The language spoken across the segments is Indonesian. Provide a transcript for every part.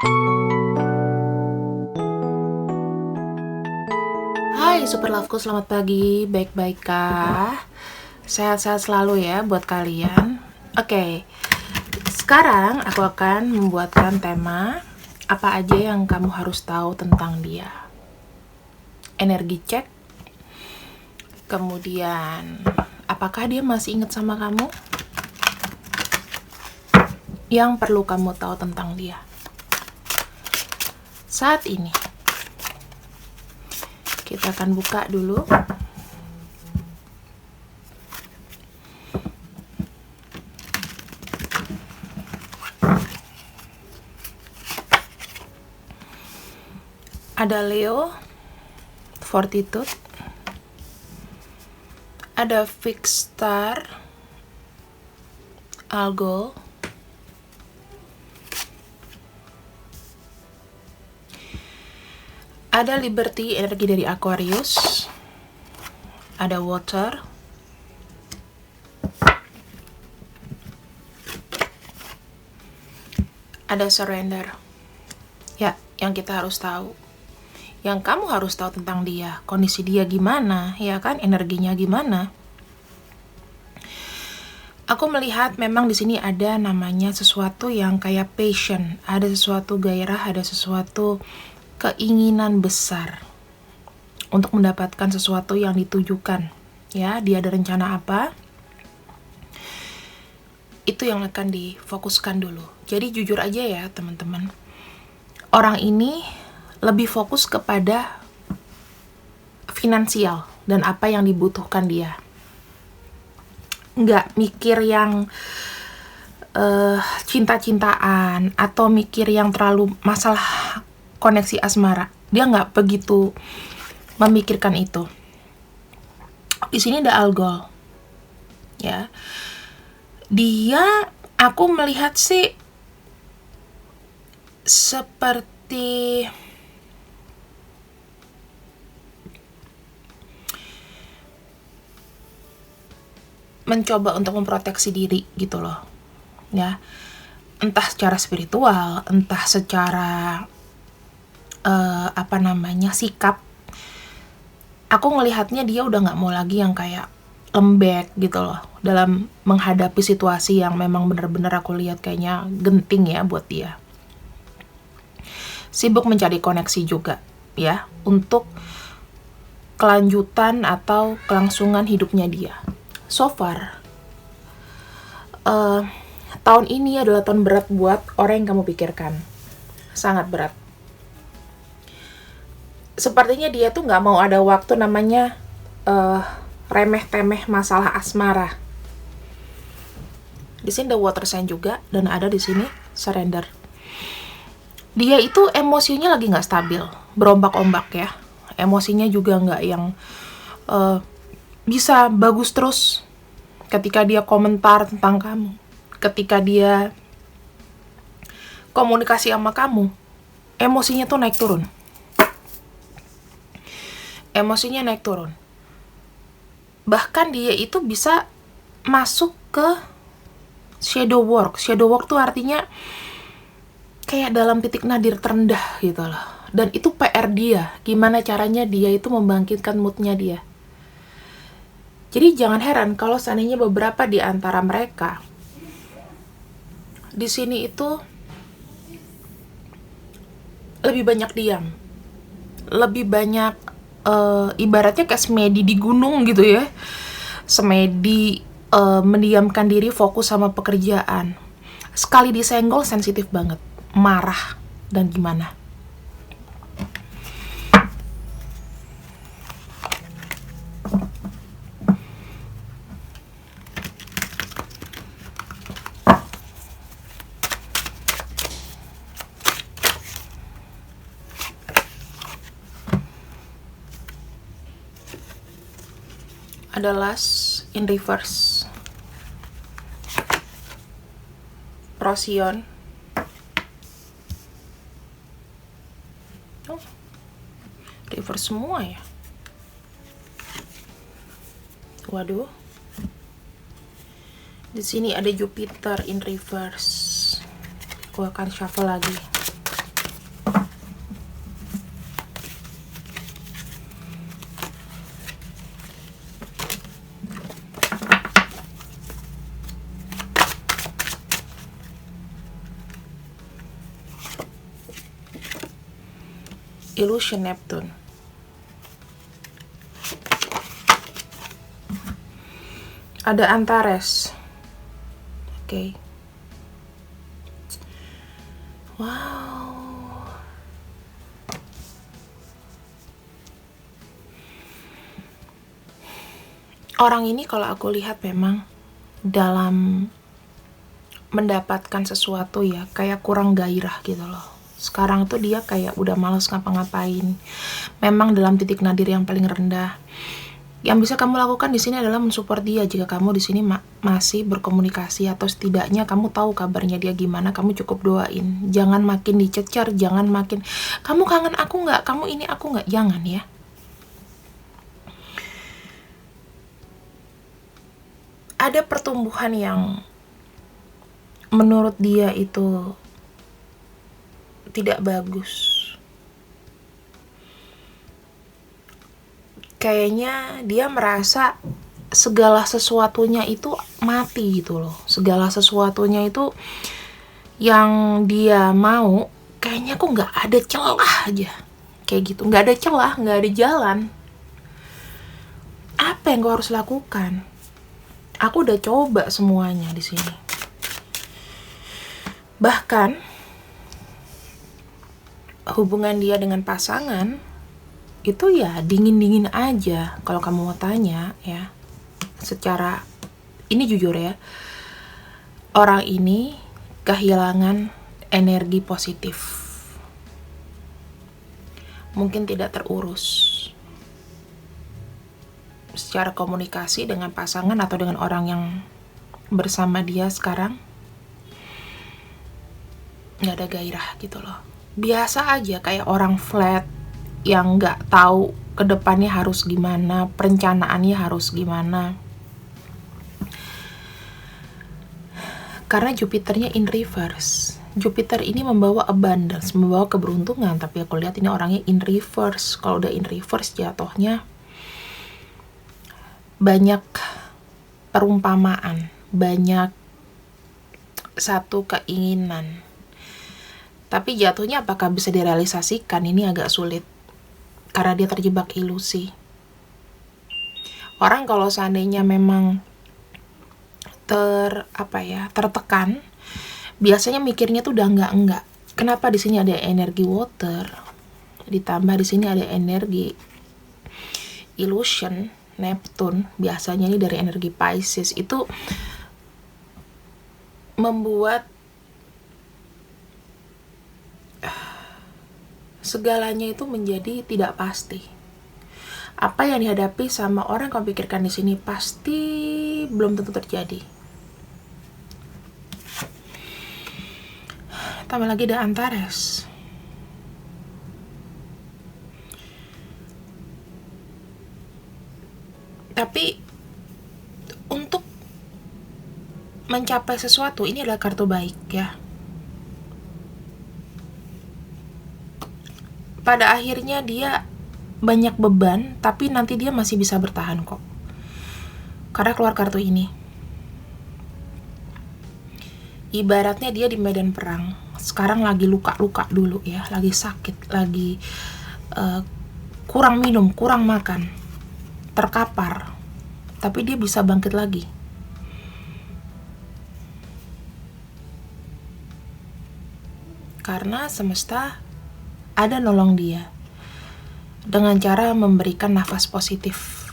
Hai Super Loveku, selamat pagi, baik-baik kah? Sehat-sehat selalu ya buat kalian. Oke, sekarang aku akan membuatkan tema apa aja yang kamu harus tahu tentang dia. Energi cek, kemudian apakah dia masih ingat sama kamu? Yang perlu kamu tahu tentang dia saat ini. Kita akan buka dulu. Ada Leo, Fortitude, ada Fixed Star, Algol, ada Liberty, energi dari Aquarius, ada Water, ada Surrender. Ya, yang kita harus tahu. Yang kamu harus tahu tentang dia, kondisi dia gimana, ya kan, energinya gimana. Aku melihat memang di sini ada namanya sesuatu yang kayak passion, ada sesuatu gairah, ada sesuatu keinginan besar untuk mendapatkan sesuatu yang ditujukan. Ya, dia ada rencana apa? Itu yang akan difokuskan dulu. Jadi jujur aja ya, teman-teman. Orang ini lebih fokus kepada finansial dan apa yang dibutuhkan dia. Nggak mikir yang cinta-cintaan atau mikir yang terlalu masalah koneksi asmara. Dia nggak begitu memikirkan itu. Di sini ada Algol. Ya. Dia, aku melihat sih seperti mencoba untuk memproteksi diri gitu loh, ya, entah secara spiritual, entah secara sikap. Aku ngelihatnya dia udah nggak mau lagi yang kayak lembek gitu loh dalam menghadapi situasi yang memang benar-benar aku lihat kayaknya genting ya buat dia. Sibuk mencari koneksi juga ya untuk kelanjutan atau kelangsungan hidupnya dia. So far, tahun ini adalah tahun berat buat orang yang kamu pikirkan. Sangat berat. Sepertinya dia tuh nggak mau ada waktu namanya remeh-temeh masalah asmara. Di sini ada water sign juga, dan ada di sini surrender. Dia itu emosinya lagi nggak stabil, berombak-ombak ya. Emosinya juga nggak yang bisa bagus terus ketika dia komentar tentang kamu, ketika dia komunikasi sama kamu, emosinya tuh naik turun. Emosinya naik turun. Bahkan dia itu bisa masuk ke shadow work. Shadow work tuh artinya kayak dalam titik nadir terendah gitu loh. Dan itu PR dia, gimana caranya dia itu membangkitkan moodnya dia. Jadi jangan heran kalau seandainya beberapa di antara mereka di sini itu lebih banyak diam, lebih banyak ibaratnya kayak semedi di gunung gitu ya, semedi mendiamkan diri, fokus sama pekerjaan. Sekali disenggol sensitif banget, marah dan gimana. Ada Last in Reverse, Procyon, oh, reverse semua ya. Waduh. Di sini ada Jupiter in reverse. Aku akan shuffle lagi. illusion Neptune. Ada Antares. Oke. Wow. Orang ini kalau aku lihat memang dalam mendapatkan sesuatu ya, kayak kurang gairah gitu loh. Sekarang tuh dia kayak udah males ngapa-ngapain. Memang dalam titik nadir yang paling rendah. Yang bisa kamu lakukan di sini adalah mensupport dia. Jika kamu di sini masih berkomunikasi atau setidaknya kamu tahu kabarnya dia gimana, kamu cukup doain. Jangan makin dicecer, jangan makin kamu kangen aku nggak, kamu ini aku nggak, jangan ya. Ada pertumbuhan yang menurut dia itu tidak bagus. Kayaknya dia merasa segala sesuatunya itu mati gitu loh. Segala sesuatunya itu yang dia mau kayaknya kok nggak ada celah aja. Kayak gitu, nggak ada celah, nggak ada jalan. Apa yang gue harus lakukan? Aku udah coba semuanya di sini. Bahkan hubungan dia dengan pasangan itu ya dingin-dingin aja. Kalau kamu mau tanya ya, secara ini jujur ya, orang ini kehilangan energi positif, mungkin tidak terurus secara komunikasi dengan pasangan atau dengan orang yang bersama dia sekarang. Nggak ada gairah gitu loh, biasa aja kayak orang flat yang nggak tahu ke depannya harus gimana, perencanaannya harus gimana. Karena Jupiternya in reverse. Jupiter ini membawa abundance, membawa keberuntungan, tapi aku lihat ini orangnya in reverse. Kalau udah in reverse jatuhnya banyak perumpamaan, banyak satu keinginan. Tapi jatuhnya apakah bisa direalisasikan, ini agak sulit. Karena dia terjebak ilusi. Orang kalau seandainya memang tertekan, biasanya mikirnya tuh udah enggak. Kenapa di sini ada energi water, ditambah di sini ada energi illusion Neptune, biasanya ini dari energi Pisces, itu membuat segalanya itu menjadi tidak pasti. Apa yang dihadapi sama orang yang kamu pikirkan di sini pasti belum tentu terjadi. Tambah lagi ada Antares. Tapi untuk mencapai sesuatu, ini adalah kartu baik ya. Pada akhirnya dia banyak beban, tapi nanti dia masih bisa bertahan kok. Karena keluar kartu ini. Ibaratnya dia di medan perang. Sekarang lagi luka-luka dulu ya, lagi sakit, lagi kurang minum, kurang makan, terkapar. Tapi dia bisa bangkit lagi. Karena semesta ada nolong dia dengan cara memberikan nafas positif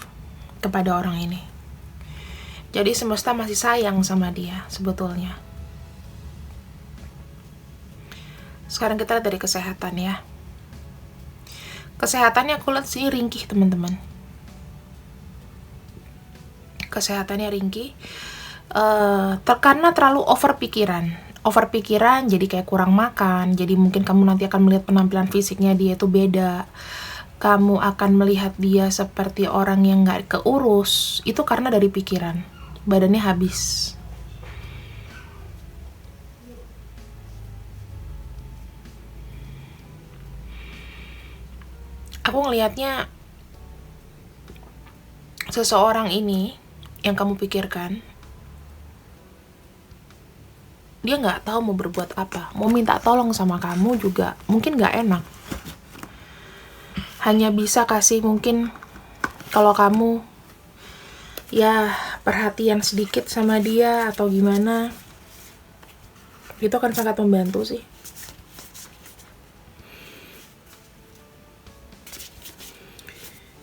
kepada orang ini. Jadi semesta masih sayang sama dia sebetulnya. Sekarang kita lihat dari kesehatan ya. Kesehatannya aku lihat sih ringkih teman-teman. Kesehatannya ringkih. Karena terlalu over pikiran, jadi kayak kurang makan. Jadi mungkin kamu nanti akan melihat penampilan fisiknya dia itu beda. Kamu akan melihat dia seperti orang yang gak keurus. Itu karena dari pikiran. Badannya habis. Aku ngelihatnya seseorang ini yang kamu pikirkan, dia nggak tahu mau berbuat apa, mau minta tolong sama kamu juga mungkin nggak enak. hanya bisa kasih mungkin kalau kamu ya perhatian sedikit sama dia atau gimana, itu akan sangat membantu sih.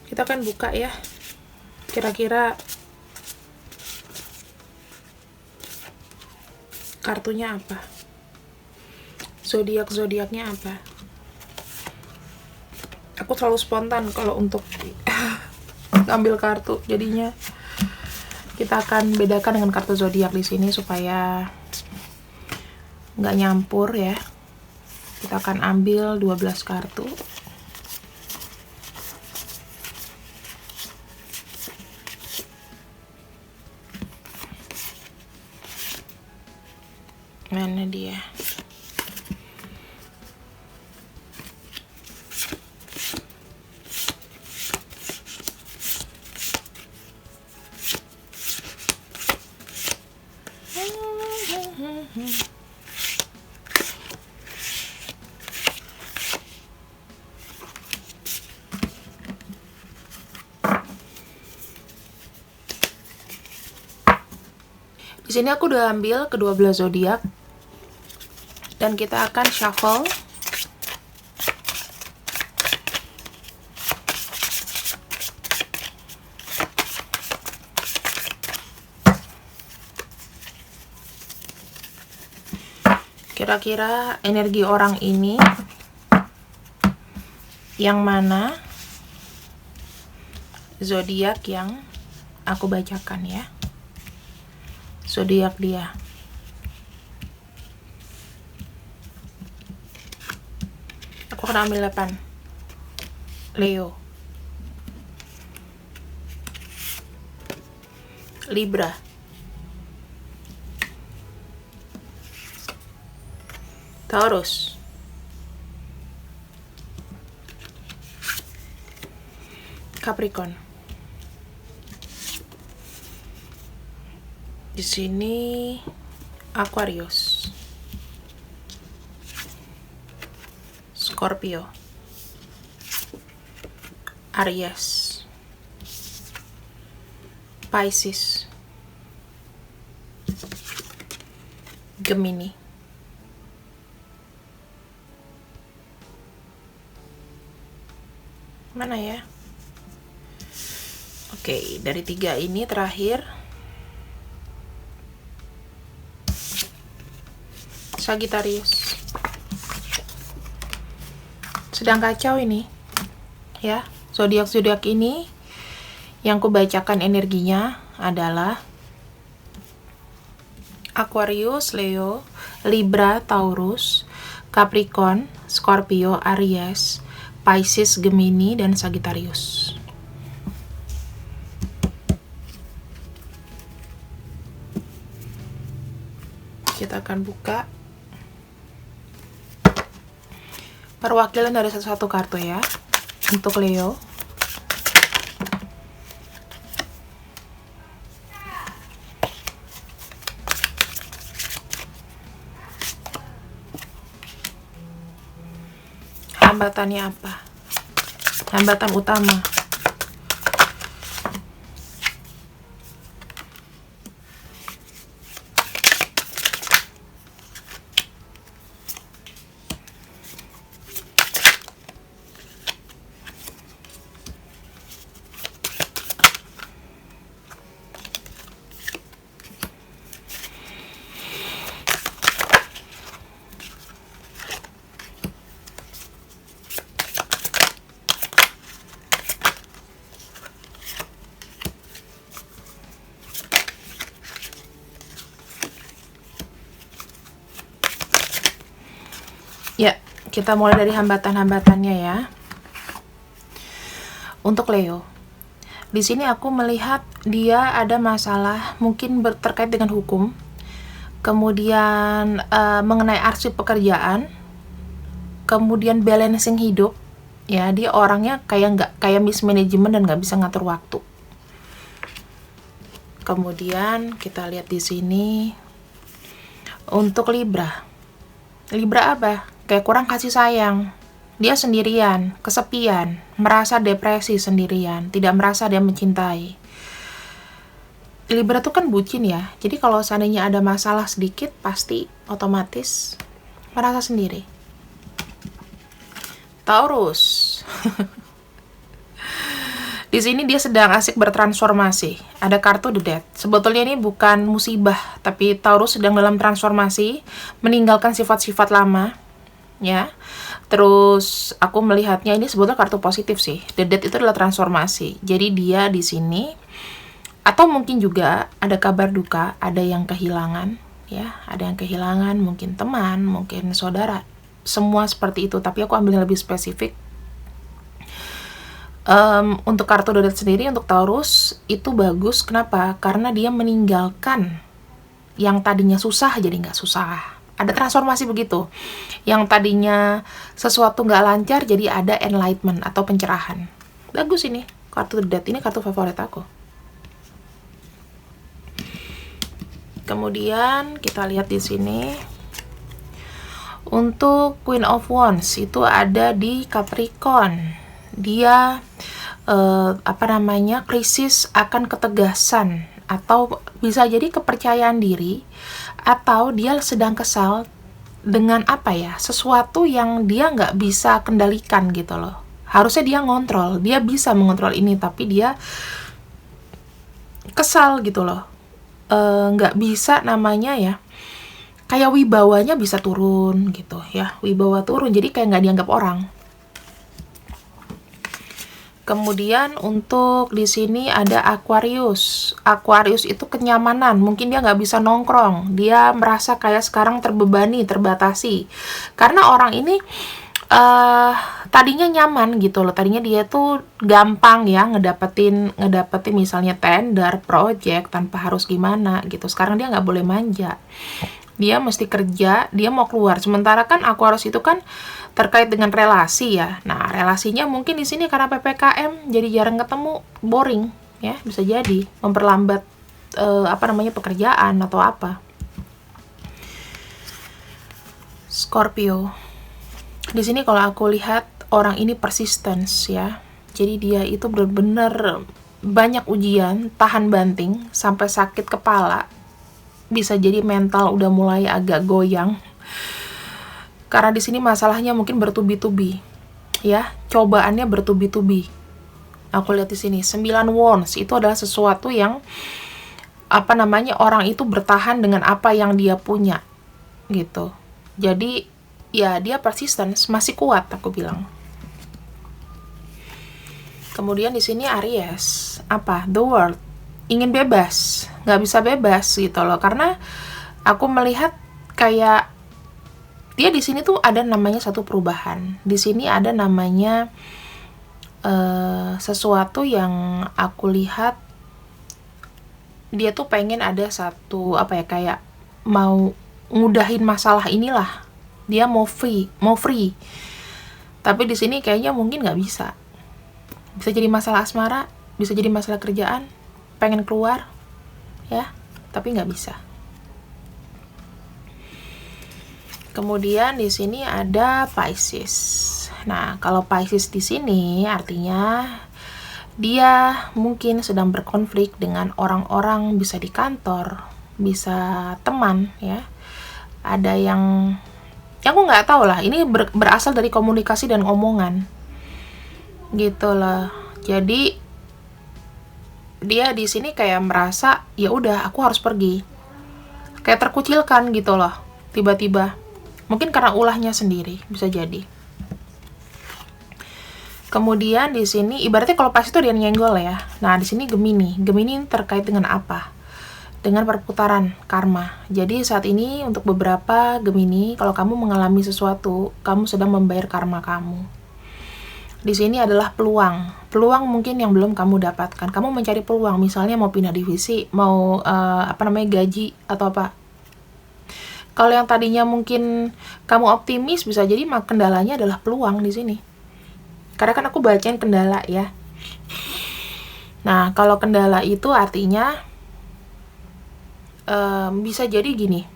Kita akan buka ya, kira-kira kartunya apa, zodiaknya apa. Aku selalu spontan kalau untuk ngambil kartu, jadinya kita akan bedakan dengan kartu zodiak di sini supaya nggak nyampur ya. Kita akan ambil 12 kartu. Mana dia? Di sini aku udah ambil kedua belah zodiak dan kita akan shuffle. Kira-kira energi orang ini yang mana zodiak yang aku bacakan ya. Zodiak dia. Aku akan ambil 8. Leo, Libra, Taurus, Capricorn. Di sini Aquarius, Scorpio, Aries, Pisces, Gemini, mana ya? Oke, dari 3 ini terakhir Sagittarius. Sedang kacau ini ya. Zodiak ini yang kubacakan energinya adalah Aquarius, Leo, Libra, Taurus, Capricorn, Scorpio, Aries, Pisces, Gemini, dan Sagittarius. Kita akan buka perwakilan dari satu-satu kartu ya. Untuk Leo, hambatannya apa? Hambatan utama. Ya, kita mulai dari hambatan-hambatannya ya. Untuk Leo, di sini aku melihat dia ada masalah mungkin terkait dengan hukum, kemudian mengenai arsip pekerjaan, kemudian balancing hidup. Ya, dia orangnya kayak mismanagement dan nggak bisa ngatur waktu. Kemudian kita lihat di sini untuk Libra. Libra apa? Kayak kurang kasih sayang. Dia sendirian, kesepian, merasa depresi sendirian, tidak merasa dia mencintai. Libra tuh kan bucin ya, jadi kalau seandainya ada masalah sedikit, pasti otomatis merasa sendiri. Taurus. Di sini dia sedang asik bertransformasi. Ada kartu The Death. Sebetulnya ini bukan musibah, tapi Taurus sedang dalam transformasi, meninggalkan sifat-sifat lama, ya. Terus aku melihatnya ini sebetulnya kartu positif sih. The Death itu adalah transformasi. Jadi dia di sini, atau mungkin juga ada kabar duka, ada yang kehilangan, ya, ada yang kehilangan, mungkin teman, mungkin saudara, semua seperti itu. Tapi aku ambil yang lebih spesifik. Untuk kartu The Death sendiri, untuk Taurus itu bagus. Kenapa? Karena dia meninggalkan yang tadinya susah jadi nggak susah. Ada transformasi begitu. Yang tadinya sesuatu nggak lancar jadi ada enlightenment atau pencerahan. Bagus ini kartu The Death, ini kartu favorit aku. Kemudian kita lihat di sini untuk Queen of Wands itu ada di Capricorn. Dia krisis akan ketegasan, atau bisa jadi kepercayaan diri, atau dia sedang kesal dengan sesuatu yang dia nggak bisa kendalikan gitu loh. Harusnya dia ngontrol, dia bisa mengontrol ini, tapi dia kesal gitu loh. Nggak bisa kayak wibawanya bisa turun gitu ya, wibawa turun, jadi kayak nggak dianggap orang. Kemudian untuk di sini ada Aquarius. Aquarius itu kenyamanan, mungkin dia nggak bisa nongkrong, dia merasa kayak sekarang terbebani, terbatasi, karena orang ini tadinya nyaman gitu loh, tadinya dia tuh gampang ya ngedapetin misalnya tender, project tanpa harus gimana gitu. Sekarang dia nggak boleh manja, dia mesti kerja, dia mau keluar. Sementara kan Aquarius itu kan terkait dengan relasi ya. Nah, relasinya mungkin di sini karena PPKM jadi jarang ketemu, boring ya, bisa jadi memperlambat pekerjaan atau apa. Scorpio. Di sini kalau aku lihat orang ini persistence ya. Jadi dia itu benar-benar banyak ujian, tahan banting sampai sakit kepala. Bisa jadi mental udah mulai agak goyang. Karena di sini masalahnya mungkin bertubi-tubi. Ya, cobaannya bertubi-tubi. Aku lihat di sini 9 Wands itu adalah sesuatu yang orang itu bertahan dengan apa yang dia punya gitu. Jadi ya dia persistence, masih kuat aku bilang. Kemudian di sini Aries, The World, ingin bebas, nggak bisa bebas gitu loh, karena aku melihat kayak dia di sini tuh ada namanya satu perubahan. Di sini ada namanya sesuatu yang aku lihat dia tuh pengen ada satu kayak mau ngudahin masalah inilah. Dia mau free. Tapi di sini kayaknya mungkin nggak bisa. Bisa jadi masalah asmara, bisa jadi masalah kerjaan, pengen keluar, ya, tapi nggak bisa. Kemudian di sini ada Pisces. Nah, kalau Pisces di sini artinya dia mungkin sedang berkonflik dengan orang-orang, bisa di kantor, bisa teman, ya. Ada yang aku nggak tahu lah, ini berasal dari komunikasi dan omongan gitu loh. Jadi dia di sini kayak merasa ya udah aku harus pergi, kayak terkucilkan gitu loh tiba-tiba, mungkin karena ulahnya sendiri, bisa jadi. Kemudian di sini ibaratnya kalau pas itu dia nyenggol ya. Nah di sini Gemini terkait dengan apa? Dengan perputaran karma. Jadi saat ini untuk beberapa Gemini, kalau kamu mengalami sesuatu, kamu sedang membayar karma kamu. Di sini adalah peluang mungkin yang belum kamu dapatkan. Kamu mencari peluang, misalnya mau pindah divisi, mau gaji atau apa. Kalau yang tadinya mungkin kamu optimis, bisa jadi kendalanya adalah peluang di sini. Karena kan aku bacain kendala ya. Nah kalau kendala itu artinya bisa jadi gini,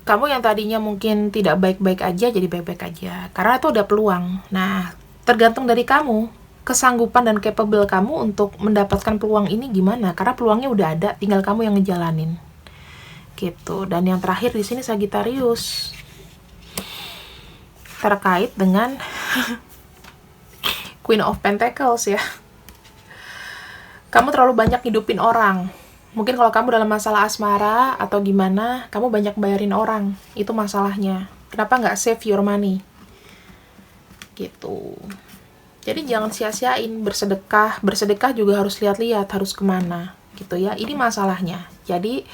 kamu yang tadinya mungkin tidak baik-baik aja jadi baik-baik aja, karena itu ada peluang. Nah tergantung dari kamu, kesanggupan dan capable kamu untuk mendapatkan peluang ini gimana, karena peluangnya udah ada, tinggal kamu yang ngejalanin gitu. Dan yang terakhir di sini Sagittarius, terkait dengan Queen of Pentacles ya. Kamu terlalu banyak hidupin orang. Mungkin kalau kamu dalam masalah asmara atau gimana, kamu banyak bayarin orang. Itu masalahnya. Kenapa nggak save your money? Gitu. Jadi jangan sia-siain bersedekah. Bersedekah juga harus lihat-lihat, harus kemana. Gitu ya. Ini masalahnya. Jadi,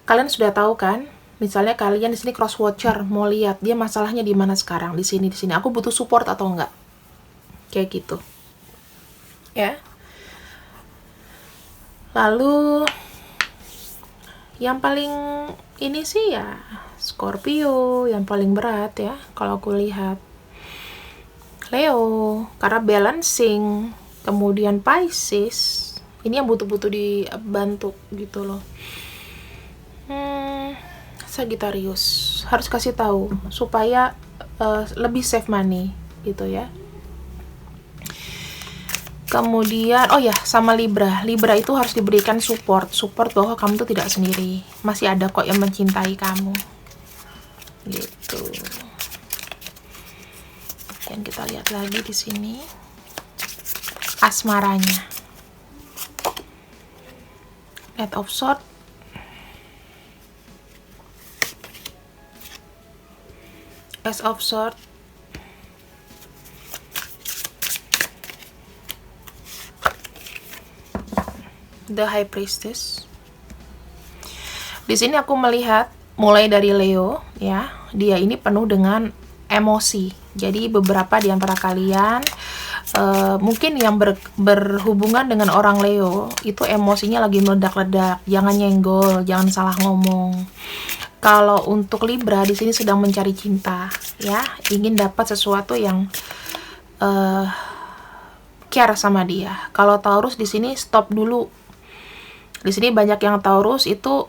kalian sudah tahu kan? Misalnya kalian di sini cross watcher, mau lihat dia masalahnya di mana sekarang, di sini. Aku butuh support atau enggak? Kayak gitu. Ya. Lalu yang paling ini sih ya Scorpio, yang paling berat ya kalau aku lihat. Leo, karena balancing. Kemudian Pisces, ini yang butuh-butuh dibantu gitu loh. Sagittarius, harus kasih tahu supaya lebih save money gitu ya. Kemudian, oh ya, sama Libra. Libra itu harus diberikan support bahwa kamu tuh tidak sendiri. Masih ada kok yang mencintai kamu. Gitu. Dan kita lihat lagi di sini asmaranya. Knight of Swords. Ace of Swords. The High Priestess. Di sini aku melihat mulai dari Leo ya, dia ini penuh dengan emosi. Jadi beberapa di antara kalian mungkin yang berhubungan dengan orang Leo itu emosinya lagi meledak-ledak. Jangan nyenggol, jangan salah ngomong. Kalau untuk Libra di sini sedang mencari cinta ya, ingin dapat sesuatu yang care sama dia. Kalau Taurus di sini stop dulu. Di sini banyak yang Taurus itu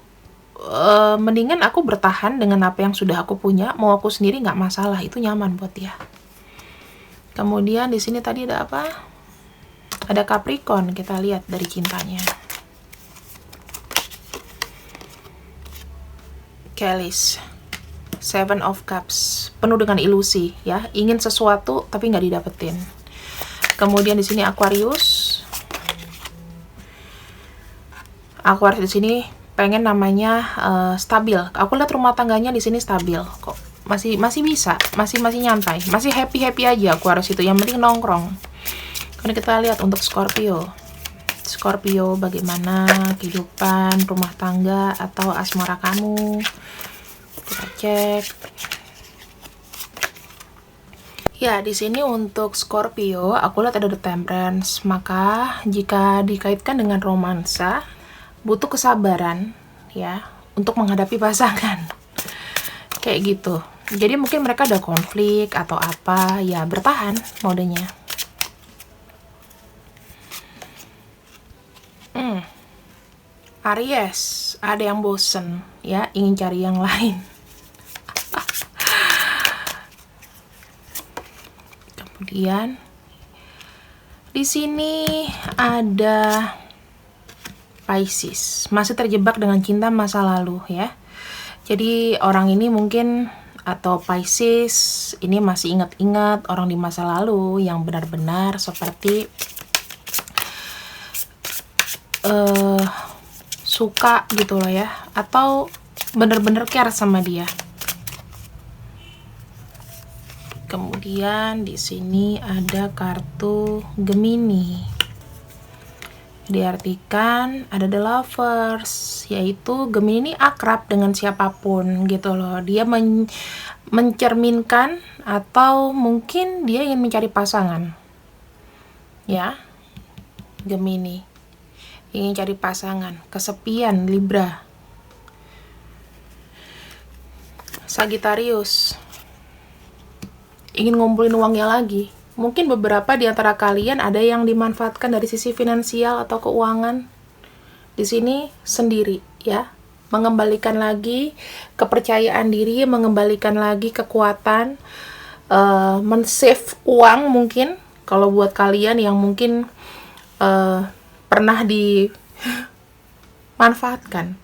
mendingan aku bertahan dengan apa yang sudah aku punya, mau aku sendiri nggak masalah, itu nyaman buat dia. Kemudian di sini tadi ada apa? Ada Capricorn, kita lihat dari cintanya. Chalice, Seven of Cups, penuh dengan ilusi ya, ingin sesuatu tapi nggak didapetin. Kemudian di sini Aquarius. Aquarius di sini pengen namanya stabil. Aku lihat rumah tangganya di sini stabil kok. Masih bisa, masih nyantai, masih happy aja Aquarius itu. Yang penting nongkrong. Kemudian kita lihat untuk Scorpio. Scorpio, bagaimana kehidupan rumah tangga atau asmara kamu? Kita cek. Ya, di sini untuk Scorpio, aku lihat ada The Temperance. Maka jika dikaitkan dengan romansa, butuh kesabaran ya untuk menghadapi pasangan kayak gitu. Jadi mungkin mereka ada konflik atau apa ya, bertahan modenya. Aries, ada yang bosen ya, ingin cari yang lain. Kemudian di sini ada Pisces, masih terjebak dengan cinta masa lalu ya. Jadi orang ini mungkin, atau Pisces ini masih ingat-ingat orang di masa lalu yang benar-benar seperti suka gitu loh ya, atau benar-benar care sama dia. Kemudian di sini ada kartu Gemini. Diartikan ada The Lovers, yaitu Gemini ini akrab dengan siapapun gitu loh. Dia mencerminkan atau mungkin dia ingin mencari pasangan ya. Gemini ingin cari pasangan, kesepian. Libra. Sagittarius ingin ngumpulin uangnya lagi. Mungkin beberapa di antara kalian ada yang dimanfaatkan dari sisi finansial atau keuangan. Di sini sendiri ya, mengembalikan lagi kepercayaan diri, mengembalikan lagi kekuatan, men-save uang mungkin kalau buat kalian yang mungkin pernah dimanfaatkan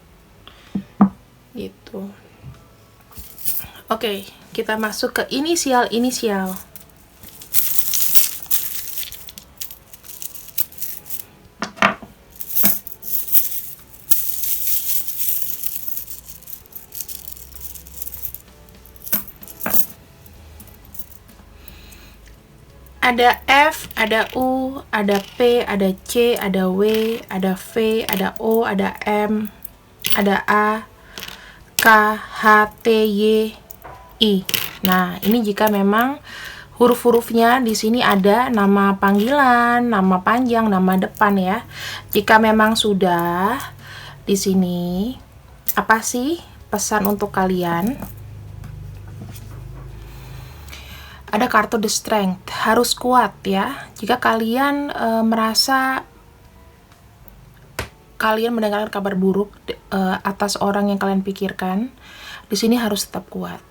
gitu. Oke, kita masuk ke inisial. Ada F, ada U, ada P, ada C, ada W, ada V, ada O, ada M, ada A, K, H, T, Y, I. Nah, ini jika memang huruf-hurufnya di sini ada nama panggilan, nama panjang, nama depan ya. Jika memang sudah di sini, apa sih pesan untuk kalian? Ada kartu The Strength, harus kuat ya. Jika kalian merasa kalian mendengarkan kabar buruk atas orang yang kalian pikirkan, di sini harus tetap kuat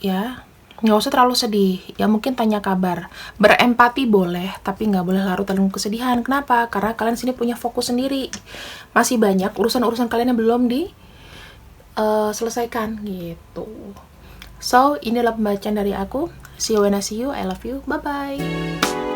ya. Nggak usah terlalu sedih ya, mungkin tanya kabar, berempati boleh, tapi nggak boleh larut dalam kesedihan. Kenapa? Karena kalian sini punya fokus sendiri, masih banyak urusan-urusan kalian yang belum diselesaikan gitu. So, ini adalah pembacaan dari aku. See you when I see you. I love you. Bye-bye.